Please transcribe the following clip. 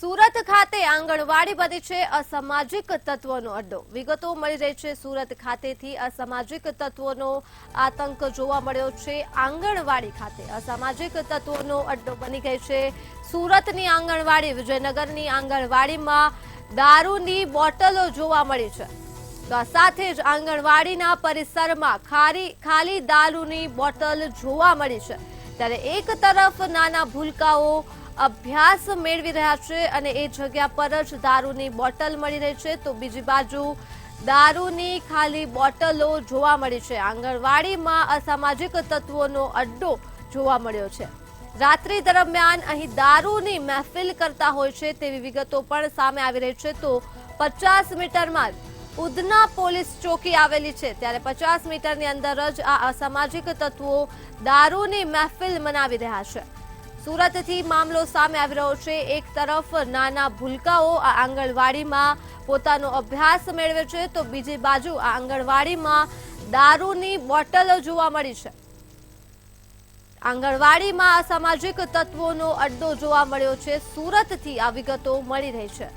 સુરત ખાતે આંગણવાડી બની છે અસામાજિક તત્વોનો અડ્ડો। વિગતો મળી રહી છે સુરત ખાતેથી અસામાજિક તત્વોનો આતંક જોવા મળ્યો છે। આંગણવાડી ખાતે અસામાજિક તત્વોનો અડ્ડો બની ગઈ છે સુરતની આંગણવાડી। વિજયનગરની આંગણવાડીમાં દારૂની બોટલો જોવા મળી છે। તો આ સાથે જ આંગણવાડીના પરિસરમાં ખાલી દારૂની બોટલ જોવા મળી છે। ત્યારે એક તરફ નાના ભૂલકાઓ અભ્યાસ મેળવી રહ્યા છે અને એ જગ્યા પર જ દારૂની બોટલ મળી રહી છે, તો બીજી બાજુ દારૂની ખાલી બોટલો જોવા મળી છે। આંગણવાડીમાં અસામાજિક તત્વોનો અડ્ડો જોવા મળ્યો છે। રાત્રિ દરમિયાન અહીં દારૂની મહેફિલ કરતા હોય છે તેવી વિગતો પણ સામે આવી રહી છે। તો 50 મીટરમાં ઉધના પોલીસ ચોકી આવેલી છે, ત્યારે 50 મીટરની અંદર જ આ અસામાજિક તત્વો દારૂની મહેફિલ મનાવી રહ્યા છે। સુરતથી મામલો સામે આવી રહ્યો છે। એક તરફ નાના ભૂલકાઓ આ આંગણવાડીમાં પોતાનો અભ્યાસ મેળવે છે, તો બીજી બાજુ આ આંગણવાડીમાં દારૂની બોટલો જોવા મળી છે। આંગણવાડીમાં અસામાજિક તત્વોનો અડ્ડો જોવા મળ્યો છે। સુરતથી આ વિગતો મળી રહી છે।